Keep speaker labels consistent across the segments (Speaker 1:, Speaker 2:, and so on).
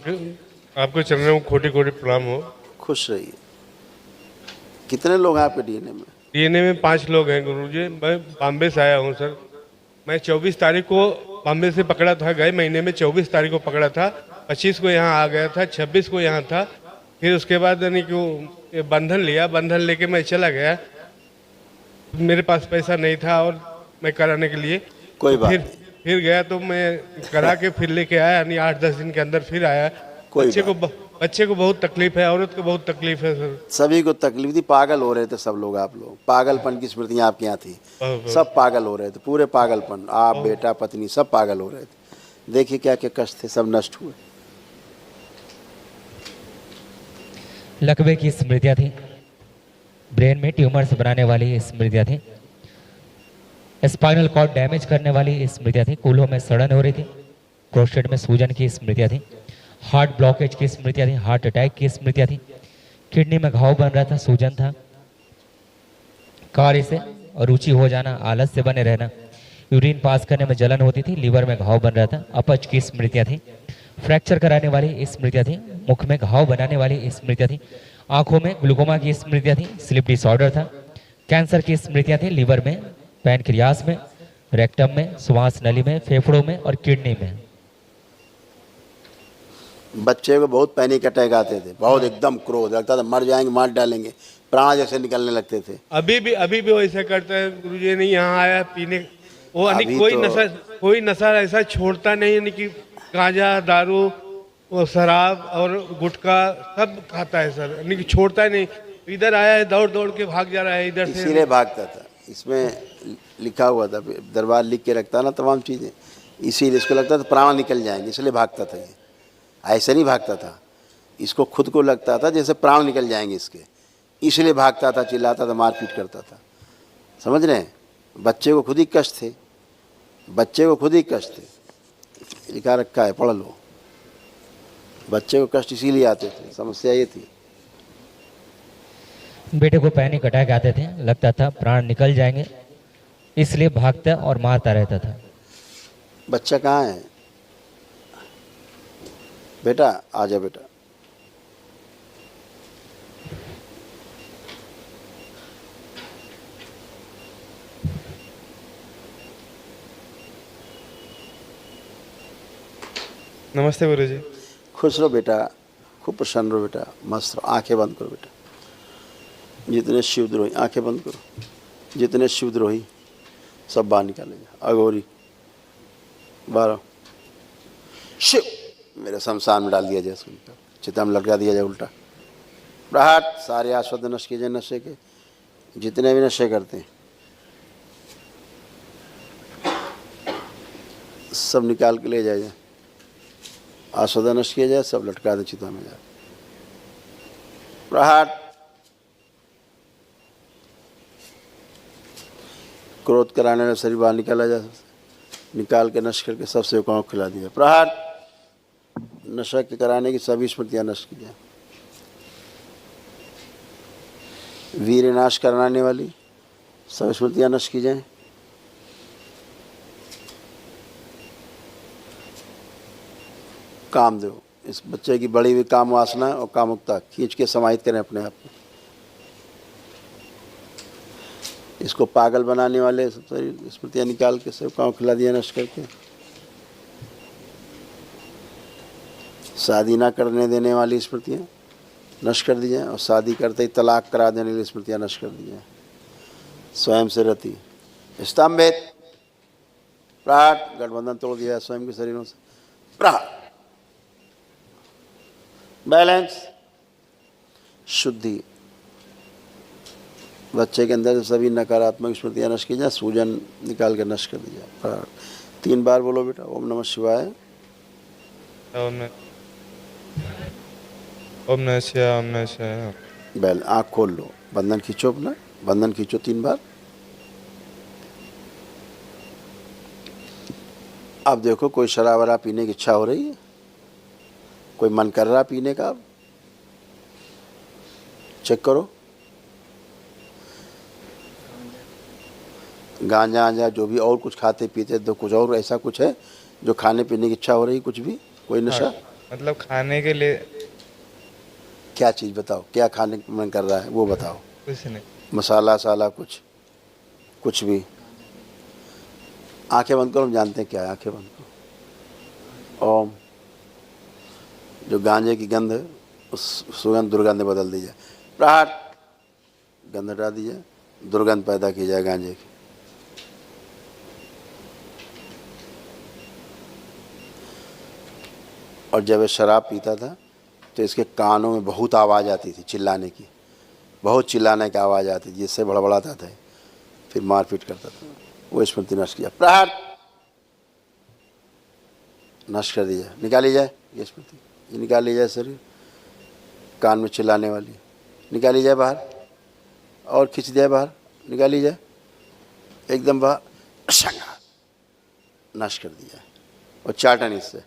Speaker 1: आपको चरणों में खोटी खोटी प्रणाम हो।
Speaker 2: खुश रहिए। कितने लोग हैं आपके डीएनए में?
Speaker 1: डीएनए में 5 लोग हैं गुरुजी। मैं बॉम्बे से आया हूँ सर। मैं 24 तारीख को बॉम्बे से पकड़ा था, गए महीने में 24 तारीख को पकड़ा था। 25 को यहाँ आ गया था, 26 को यहाँ था। फिर उसके बाद यानी कि ये बंधन लिया, बंधन लेके मैं चला गया। मेरे पास पैसा नहीं था और मैं कराने के लिए तो
Speaker 2: कोई बात नहीं,
Speaker 1: फिर गया तो मैं करा के फिर लेके आया, यानी 8-10 दिन के अंदर फिर आया।
Speaker 2: कोई
Speaker 1: बच्चे को
Speaker 2: बात।
Speaker 1: बच्चे को बहुत तकलीफ है, औरत को बहुत तकलीफ है सर।
Speaker 2: सभी को तकलीफ थी, पागल हो रहे थे सब लोग। आप लोग पागलपन की स्मृतियाँ आपके यहाँ थी। सब पागल हो रहे थे, पूरे पागलपन। आप, बेटा, पत्नी सब पागल हो रहे थे। देखिए क्या क्या कष्ट थे, सब नष्ट हुए।
Speaker 3: लकवे की स्मृतियाँ थी, ब्रेन में ट्यूमर्स बनाने वाली स्मृतियाँ थी, स्पाइनल कॉर्ड डैमेज करने वाली स्मृतियाँ थी, कूल्हों में सड़न हो रही थी, प्रोस्टेट में सूजन की स्मृतियाँ थी, हार्ट ब्लॉकेज की स्मृतियाँ थी, हार्ट अटैक की स्मृतियाँ थी, किडनी में घाव बन रहा था, सूजन था, कार्य से अरुचि हो जाना, आलस से बने रहना, यूरिन पास करने में जलन होती थी, लीवर में घाव बन रहा था, अपच की स्मृतियाँ थी, फ्रैक्चर कराने वाली स्मृतियाँ थी, मुख में घाव बनाने वाली स्मृतियाँ थी, आंखों में ग्लूकोमा की स्मृतियाँ थी, स्लीप डिसऑर्डर था, कैंसर की स्मृतियाँ थी, लीवर में, पैनक्रियास में, रेक्टम में, श्वास नली में, फेफड़ों में और किडनी में।
Speaker 2: बच्चे को बहुत पैनिक अटैक आते थे, बहुत एकदम क्रोध लगता था, मर जाएंगे, मार डालेंगे, प्राण जैसे निकलने लगते थे।
Speaker 1: अभी भी वैसे करता है गुरुजी। नहीं यहाँ आया पीने, वो यानी
Speaker 2: अभी
Speaker 1: कोई नशा ऐसा छोड़ता नहीं, यानी कि गांजा, दारू, वो शराब और गुटखा सब खाता है सर, यानी कि छोड़ता ही नहीं। इधर आया है, दौड़ दौड़ के भाग जा रहा है इधर से।
Speaker 2: इसीलिए भागता था। इसमें लिखा हुआ था, दरबार लिख के रखता ना तमाम चीज़ें, इसीलिए इसको लगता था प्राण निकल जाएंगे, इसलिए भागता था। ये ऐसे नहीं भागता था, इसको खुद को लगता था जैसे प्राण निकल जाएंगे इसके, इसलिए भागता था, चिल्लाता था, मारपीट करता था। समझ रहे हैं? बच्चे को खुद ही कष्ट थे, बच्चे को खुद ही कष्ट थे। लिखा रखा है, पढ़ लो। बच्चे को कष्ट इसीलिए आते थे, समस्या ये थी।
Speaker 3: बेटे को पैनिक अटैक आते थे, लगता था प्राण निकल जाएंगे, इसलिए भागता और मारता रहता था।
Speaker 2: बच्चा कहाँ है? बेटा आ जा बेटा।
Speaker 1: नमस्ते गुरुजी।
Speaker 2: खुश रहो बेटा, खूब प्रसन्न रहो बेटा, मस्त रहो। आंखें बंद करो बेटा। जितने शिवद्रोही, आंखें बंद करो, जितने शिवद्रोही सब बाहर निकाले जा। अघोरी 12 शिव मेरे शमशान में डाल दिया जाए, सुनकर चिता में लटका दिया जाए उल्टा। प्रहाट सारे आस्वाद नशे किए जाए, नशे के जितने भी नशे करते हैं सब निकाल के ले जाए, आस्वाद नशे किया जाए, सब लटका दे चिता में जाए। प्रहाट क्रोध कराने वाला शरीर बाहर निकाला जाए, निकाल के नष्ट करके सब सेवकाओं को खिला दिया। प्रहार नशा के कराने की सभी स्मृतियां नष्ट की जाए। वीर नाश कराने वाली सब स्मृतियां नष्ट की जाए। कामदेव, इस बच्चे की बड़ी हुई काम वासना और कामुकता खींच के समाहित करें अपने आप में। इसको पागल बनाने वाले सारी स्मृतियां निकाल के सेवकाओं को खिला दिया, नष्ट करके। शादी ना करने देने वाली स्मृतियां नष्ट कर दी जाए, और शादी करते ही तलाक करा देने वाली स्मृतियां नष्ट कर दी जाए। स्वयं से रति स्तंभित, प्राट गठबंधन तोड़ दिया स्वयं के शरीरों से। प्राट बैलेंस, शुद्धि, बच्चे के अंदर से सभी नकारात्मक स्मृतियां नष्ट की जाए, सूजन निकाल के नष्ट कर दी जाए। प्राट 3 बार बोलो बेटा, ओम नमः शिवाय।
Speaker 1: ओम नमः शिवाय, ओम नमः शिवाय।
Speaker 2: बैल आँख खोल लो, बंधन खींचो अपना, बंधन खींचो 3 बार। अब देखो कोई शराब वराब पीने की इच्छा हो रही है, कोई मन कर रहा पीने का, अब चेक करो। गांजा आंजा जो भी और कुछ खाते पीते तो कुछ और ऐसा कुछ है जो खाने पीने की इच्छा हो रही, कुछ भी कोई नशा?
Speaker 4: मतलब खाने के लिए
Speaker 2: क्या चीज़ बताओ, क्या खाने का मन कर रहा है वो बताओ।
Speaker 4: कुछ नहीं।
Speaker 2: मसाला साला कुछ, कुछ भी। आंखें बंद करो, हम जानते हैं क्या है, आंखें बंद करो। ओम। जो गांजे की गंध है उस सुगंध दुर्गंध में बदल दी जाए। प्रहार, गंध हटा दी जाए, दुर्गंध पैदा की जाए गांजे की। और जब ये शराब पीता था तो इसके कानों में बहुत आवाज़ आती थी, चिल्लाने की, बहुत चिल्लाने की आवाज़ आती थी, जिससे बड़बड़ाता था, फिर मारपीट करता था। वो स्मृति नष्ट किया। प्रहार, नष्ट कर दिया, निकाली जाए ये स्मृति, ये निकाल ली जाए। शरीर कान में चिल्लाने वाली निकाली जाए बाहर, और खींच दिया बाहर, निकाली जाए एकदम बाहर, नष्ट कर दिया। और चाटन, इससे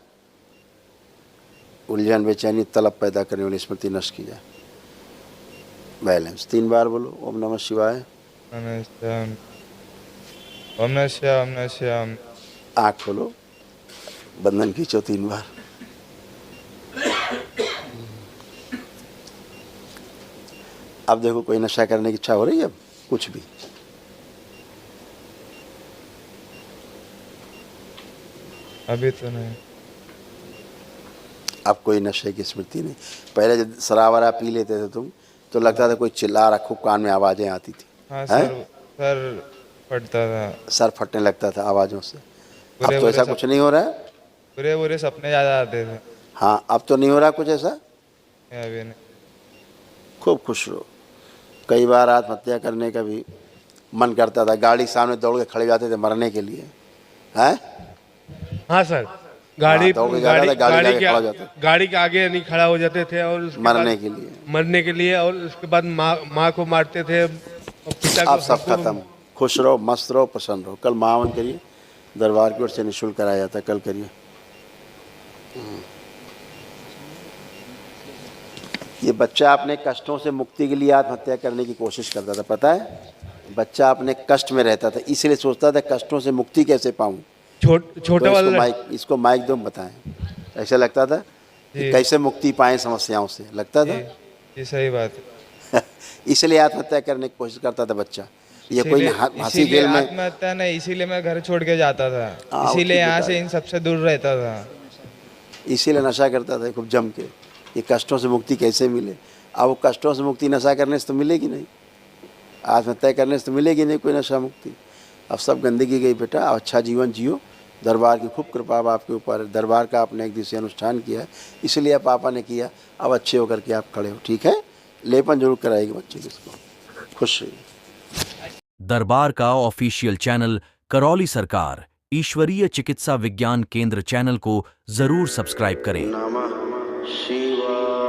Speaker 2: उलझन बेचैनी तलब पैदा करने वाली स्मृति नष्ट की जाए। बैलेंस 3 बार बोलो। ओम नमः शिवाय।
Speaker 4: ओम नमः शिवाय, ओम नमः शिवाय, ओम नमः शिवाय।
Speaker 2: आँख खोलो, बंधन खींचो 3 बार। अब देखो कोई नशा करने की इच्छा हो रही है? अब कुछ भी?
Speaker 4: अभी तो नहीं।
Speaker 2: अब कोई नशे की स्मृति नहीं। पहले जब शराब वराब पी लेते थे तुम तो लगता था कोई चिल्ला रहा, खूब कान में आवाज़ें आती थी।
Speaker 4: हाँ
Speaker 2: हैं?
Speaker 4: सर फटता था,
Speaker 2: सर फटने लगता था आवाज़ों से। अब
Speaker 4: बुरे
Speaker 2: तो ऐसा
Speaker 4: बुरे
Speaker 2: कुछ नहीं हो रहा है।
Speaker 4: बुरे बुरे सपने ज़्यादा आते थे।
Speaker 2: हाँ, अब तो नहीं हो रहा कुछ ऐसा।
Speaker 4: अभी नहीं।
Speaker 2: खूब खुश रहो। कई बार आत्महत्या करने का भी मन करता था, गाड़ी सामने दौड़ के खड़े जाते थे मरने के लिए। हैं?
Speaker 1: हाँ सर, गाड़ी
Speaker 2: दौड़ के जाता था, गाड़ी के आगे खड़ा हो जाता
Speaker 1: गाड़ी के आगे नहीं खड़ा हो जाते थे, और उसके
Speaker 2: मरने
Speaker 1: बाद
Speaker 2: के लिए।
Speaker 1: मरने के लिए, और उसके बाद माँ को मारते थे, और पिता को
Speaker 2: अब सब
Speaker 1: सबको-
Speaker 2: खत्म। खुश रहो, मस्त रहो, प्रसन्न रहो। कल महावन करिए, दरबार की ओर से निःशुल्क कराया जाता है, कल करिए। ये बच्चा अपने कष्टों से मुक्ति के लिए आत्महत्या करने की कोशिश करता था, पता है? बच्चा अपने कष्ट में रहता था, इसलिए सोचता था कष्टों से मुक्ति कैसे पाऊं।
Speaker 1: छोटा
Speaker 2: तो
Speaker 1: वाला
Speaker 2: इसको माइक दो, बताएं। ऐसा लगता था कि कैसे मुक्ति पाएं समस्याओं से, लगता था।
Speaker 4: ये सही बात है।
Speaker 2: इसलिए आत्महत्या करने की कोशिश करता था बच्चा। ये कोई हंसी
Speaker 4: इसीलिए
Speaker 2: खेल में
Speaker 4: आत्महत्या नहीं, इसीलिए मैं घर छोड़ के जाता था,
Speaker 2: हाँ,
Speaker 4: इसीलिए
Speaker 2: ठीक
Speaker 4: यहाँ
Speaker 2: बता
Speaker 4: से इन सबसे दूर रहता था।
Speaker 2: इसीलिए नशा करता था खूब जम के। ये कष्टों से मुक्ति कैसे मिले? अब वो कष्टों से मुक्ति नशा करने से तो मिलेगी नहीं, आत्महत्या करने से तो मिलेगी नहीं कोई नशा मुक्ति। अब सब गंदगी गई बेटा, अब अच्छा जीवन जियो। दरबार की खूब कृपा अब आपके ऊपर है। दरबार का आपने एक दिवसीय अनुष्ठान किया है, इसलिए अब पापा ने किया। अब अच्छे होकर के आप खड़े हो, ठीक है? लेपन जरूर कराएगी बच्चे को, इसको खुश रहिए।
Speaker 5: दरबार का ऑफिशियल चैनल करौली सरकार ईश्वरीय चिकित्सा विज्ञान केंद्र चैनल को जरूर सब्सक्राइब करें।
Speaker 2: नमः शिवाय।